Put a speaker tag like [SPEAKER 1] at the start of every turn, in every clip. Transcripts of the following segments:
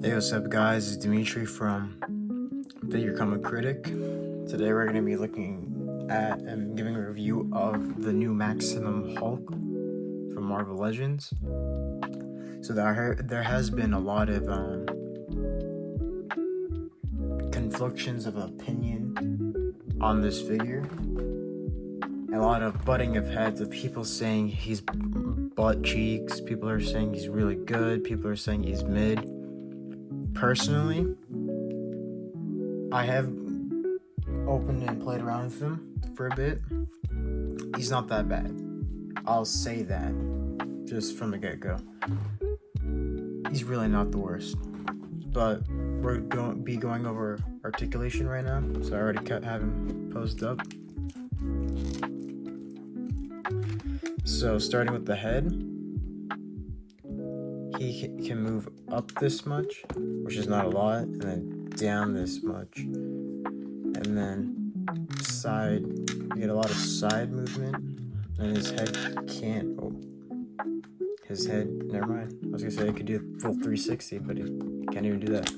[SPEAKER 1] Hey, what's up, guys? It's Dimitri from Figure Comic Critic. Today we're going to be looking at and giving a review of the new Maximum Hulk from Marvel Legends. So there has been a lot of conflictions of opinion on this figure. A lot of butting of heads of people saying he's butt cheeks. People are saying he's really good. People are saying he's mid. Personally, I have opened and played around with him for a bit. He's not that bad. I'll say that just from the get-go. He's really not the worst. But we're going to be going over articulation right now, so I already have him posed up. So starting with the head, he can move up this much, which is not a lot, and then down this much, and then side. You get a lot of side movement, and his head can't. Oh, his head. Never mind. I was gonna say he could do a full 360, but he can't even do that.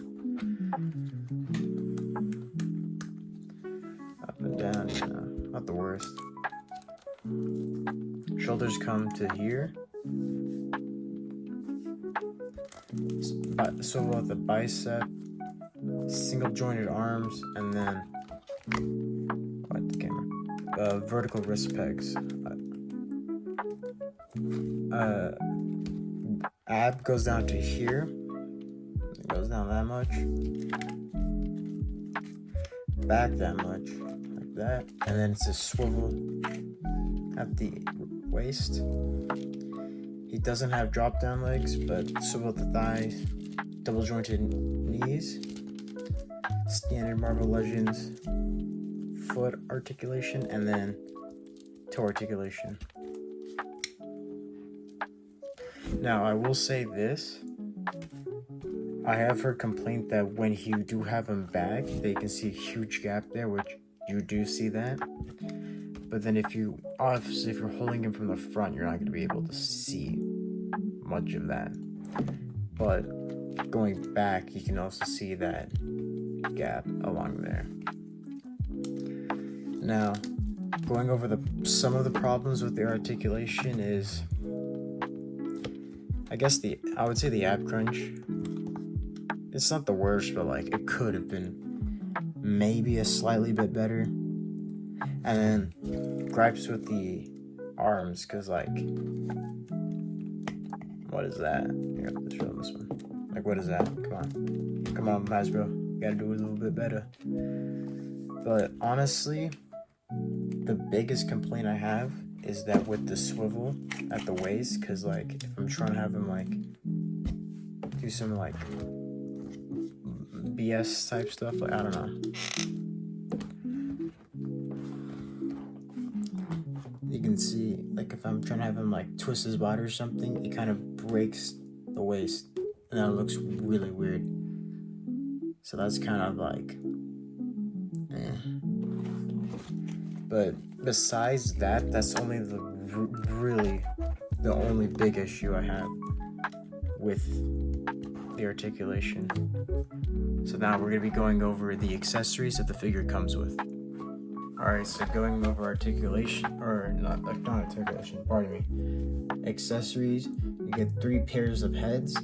[SPEAKER 1] Up and down, not the worst. Shoulders come to here. So about the bicep, single jointed arms, and then vertical wrist pegs. Ab goes down to here. It goes down that much. Back that much, like that, and then it's a swivel at the waist. He doesn't have drop down legs, but swivel at the thighs, double jointed knees, standard Marvel Legends foot articulation, and then toe articulation. Now, I will say this. I have heard complaint that when you do have him back, that you can see a huge gap there, which you do see that. But then if you're holding him from the front, you're not going to be able to see much of that. But going back, you can also see that gap along there. Now, going over some of the problems with the articulation is, I would say the ab crunch. It's not the worst, but like it could have been maybe a slightly bit better. And then gripes with the arms, cause like, what is that? Here, let's show this one. Like, what is that? Come on, Hasbro. You gotta do it a little bit better. But honestly, the biggest complaint I have is that with the swivel at the waist, cause like if I'm trying to have him like do some like BS type stuff, like I don't know. You can see like if I'm trying to have him like twist his body or something, it kind of breaks the waist, and that looks really weird. So that's kind of like, But besides that, that's only the only big issue I have with the articulation. So now we're going to be going over the accessories that the figure comes with. Alright, so going over articulation, or not articulation, pardon me. Accessories, you get 3 pairs of heads.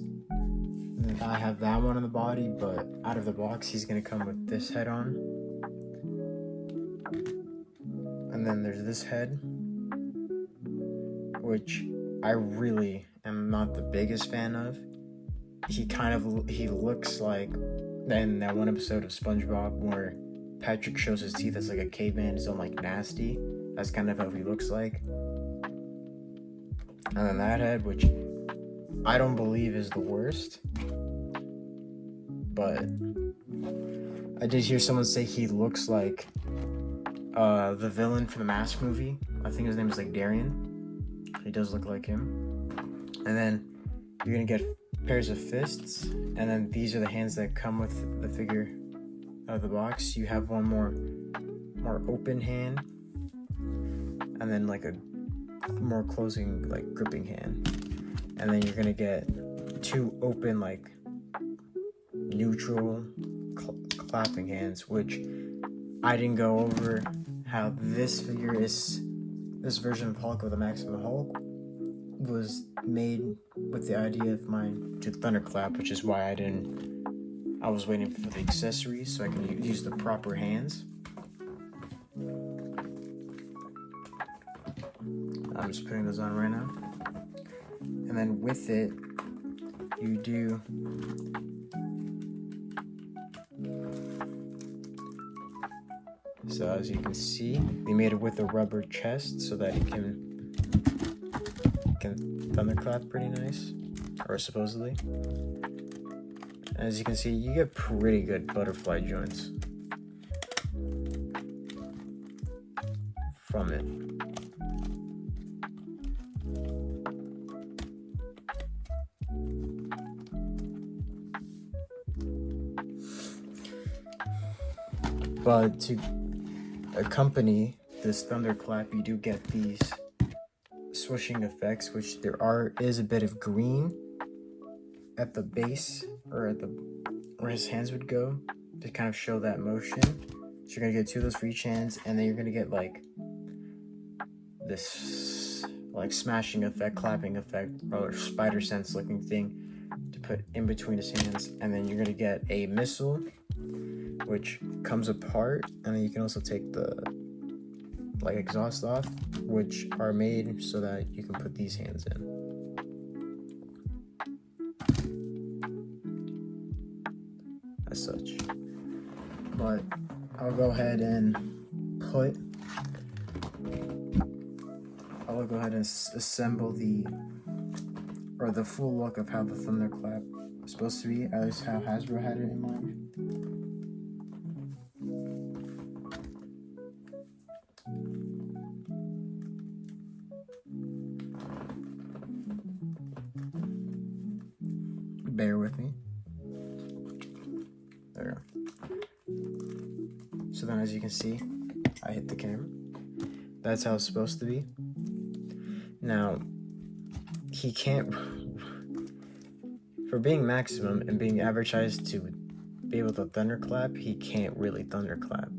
[SPEAKER 1] I have that one on the body, but out of the box, he's going to come with this head on. And then there's this head, which I really am not the biggest fan of. He looks like in that one episode of SpongeBob where Patrick shows his teeth as like a caveman, his own like nasty. That's kind of how he looks like. And then that head, which I don't believe is the worst, but I did hear someone say he looks like the villain from the Mask movie. I think his name is like Darian. He does look like him. And then you're gonna get pairs of fists, and then these are the hands that come with the figure out of the box. You have one more open hand, and then like a more closing like gripping hand, and then you're gonna get 2 open like neutral clapping hands, which I didn't go over how this version of Hulk with a maximum Hulk was made with the idea of mine to thunderclap, which is why I was waiting for the accessories so I can use the proper hands. I'm just putting those on right now. And then with it, you do so as you can see, we made it with a rubber chest so that it can thunderclap pretty nice, or supposedly. As you can see, you get pretty good butterfly joints from it. But to accompany this thunderclap, you do get these swooshing effects, which is a bit of green at the base, or at where his hands would go, to kind of show that motion. So you're gonna get 2 of those for each hands, and then you're gonna get like this like smashing effect, clapping effect, or spider sense looking thing to put in between his hands. And then you're gonna get a missile, which comes apart, and then you can also take the like exhaust off, which are made so that you can put these hands in. As such. But I'll go ahead and assemble the full look of how the thunderclap is supposed to be, at least how Hasbro had it in mind. Bear with me. There we go. So then, as you can see, I hit the camera. That's how it's supposed to be. Now, he can't, for being maximum and being advertised to be able to thunderclap, he can't really thunderclap.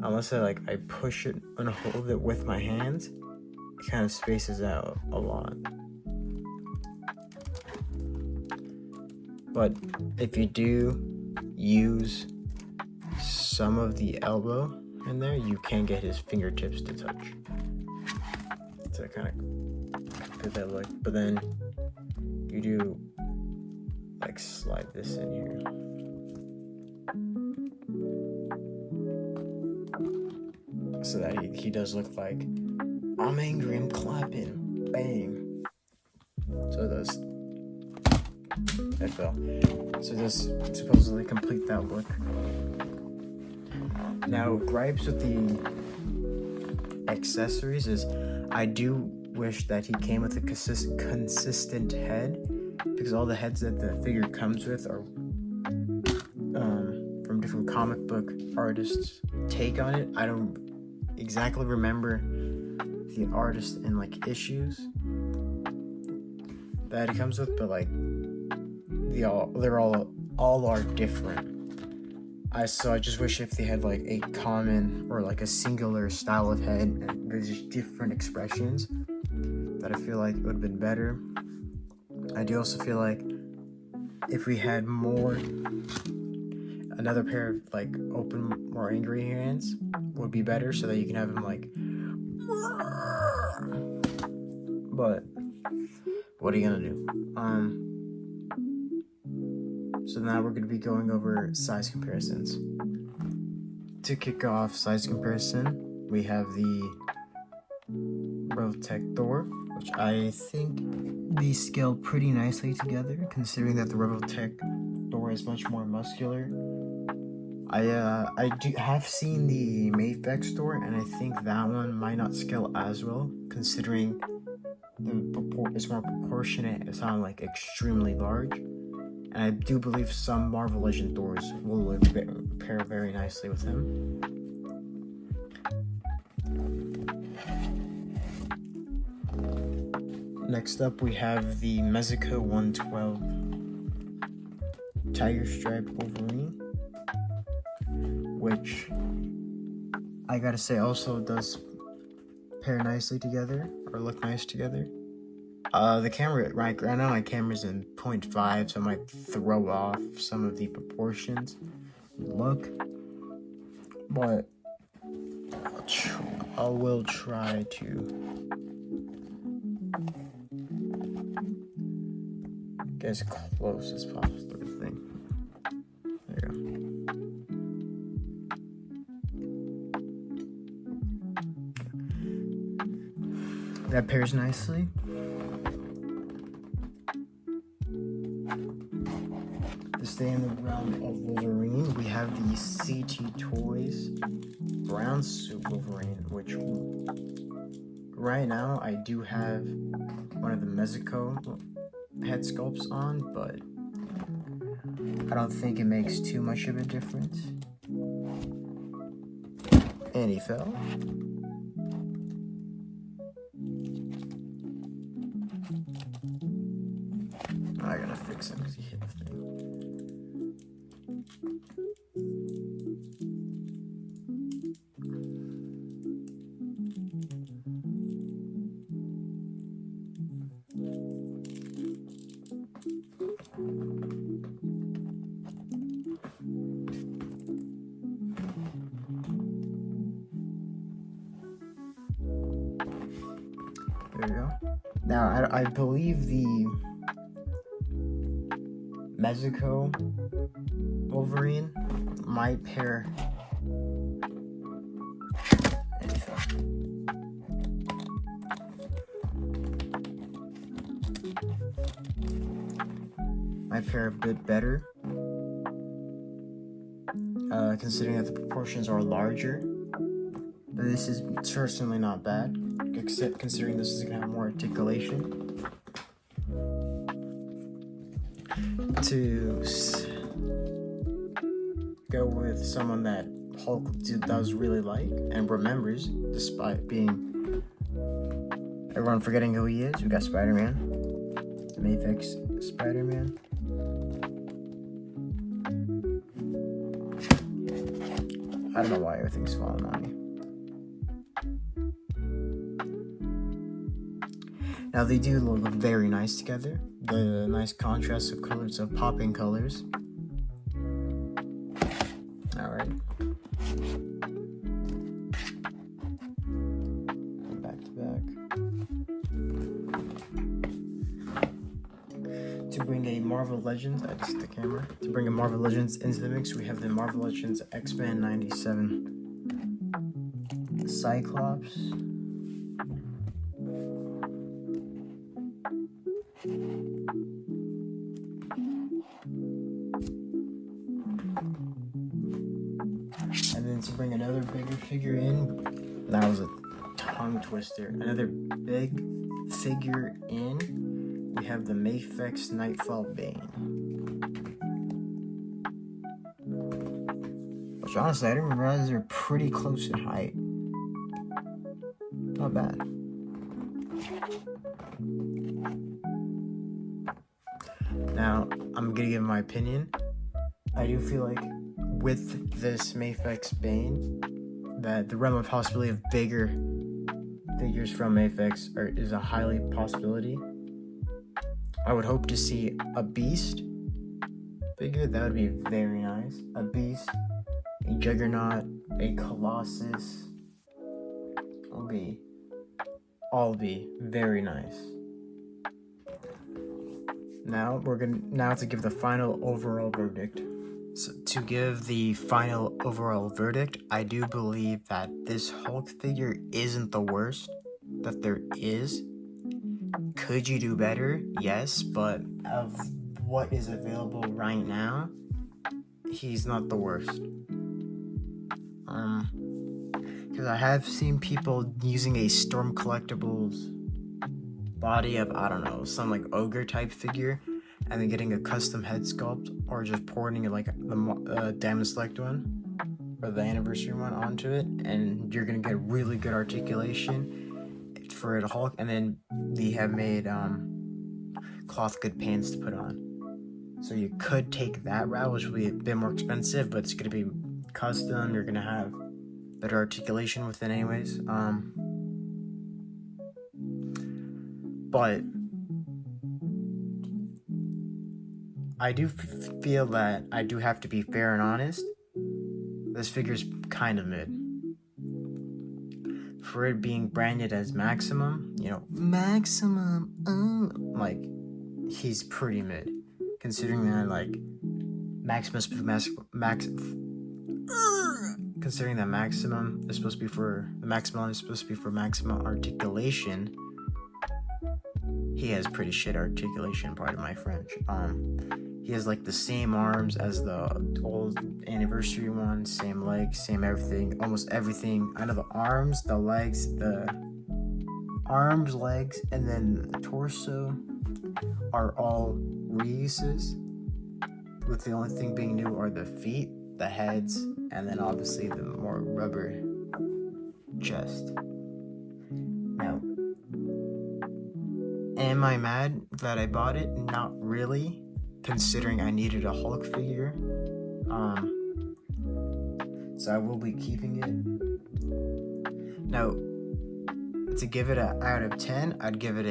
[SPEAKER 1] Unless I push it and hold it with my hands, it kind of spaces out a lot. But if you do use some of the elbow in there, you can get his fingertips to touch. To kind of get that look. But then you do like slide this in here. So that he does look like, I'm angry, I'm clapping, bang. So it does. It fell. So this supposedly complete that look. Now, gripes with the accessories is I do wish that he came with a consistent head, because all the heads that the figure comes with are from different comic book artists' take on it. I don't exactly remember the artist and like issues that it comes with, but like they're all are different. So I just wish if they had like a common or like a singular style of head and there's just different expressions, that I feel like it would have been better. I do also feel like if we had another pair of like open, more angry hands would be better, so that you can have him like, but what are you gonna do? So now we're going to be going over size comparisons. To kick off size comparison, we have the Revtech Thor, which I think these scale pretty nicely together, considering that the Revtech Thor is much more muscular. I do have seen the Mafex Thor, and I think that one might not scale as well, considering it's more proportionate. It's not like extremely large. And I do believe some Marvel Legend Thors will pair very nicely with him. Next up, we have the Mezco 112. tiger stripe Wolverine, which I gotta say also does pair nicely together or look nice together. The camera right now my camera's in 0.5, so I might throw off some of the proportions look, but I will try to get as close as possible to the thing. There you go. That pairs nicely. To stay in the realm of Wolverine, we have the CT Toys Brown Suit Wolverine, which right now I do have one of the Mexico head sculpts on, but I don't think it makes too much of a difference. And he fell. I gotta fix him because he hit the thing. There you go. Now, I believe the Mexico Wolverine might pair. Might pair a bit better, considering that the proportions are larger. But this is certainly not bad, except considering this is gonna have more articulation. To go with someone that Hulk does really like and remembers, despite being everyone forgetting who he is. We got Spider-Man, the Mayfix Spider-Man. I don't know why everything's falling on me. Now they do look very nice together. The nice contrast of colors, of popping colors. Alright. Back to back. To bring a Marvel Legends, that's the camera. To bring a Marvel Legends into the mix, we have the Marvel Legends X-Men 97 Cyclops. And then to bring another bigger figure in, that was a tongue twister. Another big figure in, we have the Mayfix Nightfall Bane. Which honestly, I didn't realize they're pretty close in height. Not bad. Now, I'm gonna give my opinion. I do feel like with this Mayfix Bane, that the realm of possibility of bigger figures from Mayfix is a highly possibility. I would hope to see a Beast figure. That would be very nice. A Beast, a Juggernaut, a Colossus. All be very nice. Now to give the final overall verdict. So to give the final overall verdict, I do believe that this Hulk figure isn't the worst that there is. Could you do better? Yes, but of what is available right now, he's not the worst. Because I have seen people using a Storm Collectibles body of, I don't know, some like ogre type figure, and then getting a custom head sculpt, or just porting it like the Diamond Select one, or the Anniversary one onto it, and you're gonna get really good articulation for the Hulk, and then they have made cloth good pants to put on. So you could take that route, which would be a bit more expensive, but it's gonna be custom. You're gonna have better articulation with it anyways. But I do feel that I do have to be fair and honest. This figure's kind of mid. For it being branded as maximum, maximum, like, he's pretty mid. Considering that, like, considering that maximum is supposed to be for, the maximum is supposed to be for maximum articulation, he has pretty shit articulation, pardon my French. He has like the same arms as the old anniversary one, same legs, same everything, almost everything. I know the arms, legs, and then the torso are all reuses, with the only thing being new are the feet, the heads, and then obviously the more rubber chest. Now, am I mad that I bought it? Not really, considering I needed a Hulk figure. So I will be keeping it. Now, to give it out of 10, I'd give it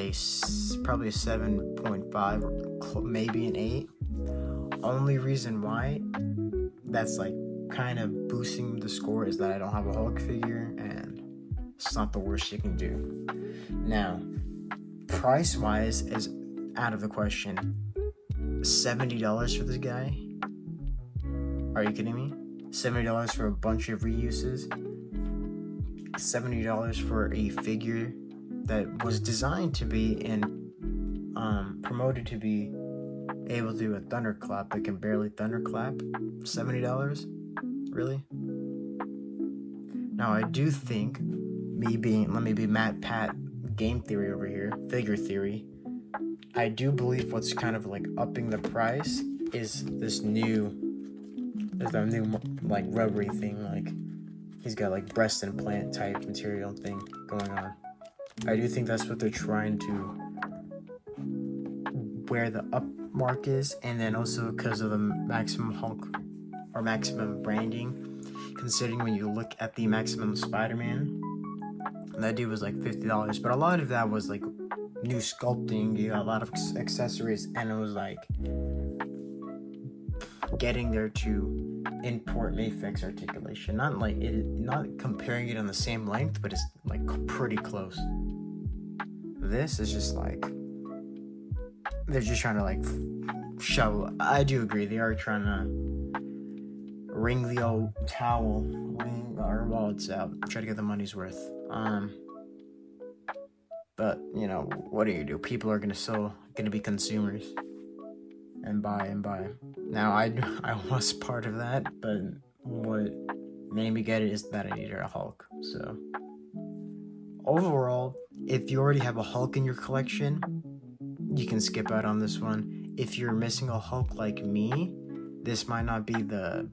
[SPEAKER 1] probably a 7.5 or maybe an 8. Only reason why that's like kind of boosting the score is that I don't have a Hulk figure, and it's not the worst you can do. Now, price wise is out of the question. $70 for this guy? Are you kidding me? $70 for a bunch of reuses? $70 for a figure that was designed to be and promoted to be able to do a thunderclap but can barely thunderclap? $70? Really? Now I do think, let me be Matt Pat game theory over here, figure theory, I do believe what's kind of like upping the price is the new like rubbery thing, like he's got like breast implant type material thing going on. I do think that's what they're trying to, where the up mark is, and then also because of the maximum Hulk or maximum branding, considering when you look at the maximum Spider-Man, that dude was like $50, but a lot of that was like new sculpting, you got a lot of accessories, and it was like getting there to import Mayfix articulation, not comparing it on the same length, but it's like pretty close. This is just like they're just trying to like show. I do agree, they are trying to wring the old towel, wring our wallets out, try to get the money's worth. But what do you do? People are gonna be consumers and buy. Now I was part of that, but what made me get it is that I needed a Hulk. So overall, if you already have a Hulk in your collection, you can skip out on this one. If you're missing a Hulk like me, this might not be the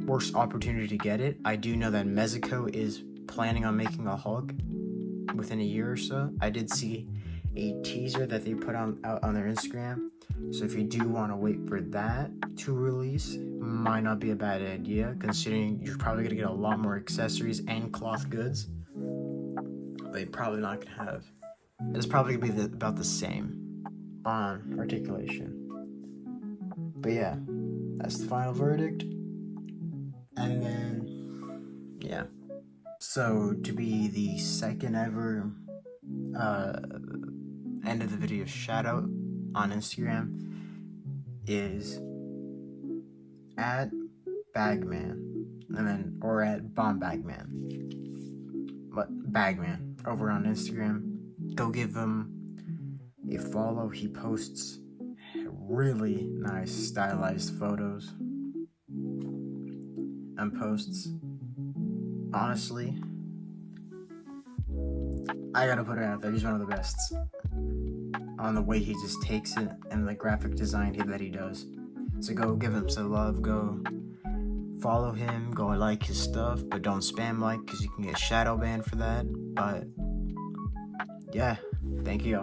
[SPEAKER 1] worst opportunity to get it. I do know that Mexico is planning on making a Hulk within a year or so. I did see a teaser that they put out on their Instagram. So if you do want to wait for that to release, might not be a bad idea, considering you're probably going to get a lot more accessories and cloth goods. But you're probably not going to have... It's probably going to be about the same on articulation. But yeah, that's the final verdict. And then, yeah. So to be the second ever end of the video shout out on Instagram is at Bagman, and then or at Bombagman, but Bagman over on Instagram. Go give him a follow. He posts really nice stylized photos and posts. Honestly, I gotta put it out there, he's one of the best on the way he just takes it and the graphic design that he does. So go give him some love, go follow him, go like his stuff, but don't spam like because you can get shadow banned for that. But yeah, thank you.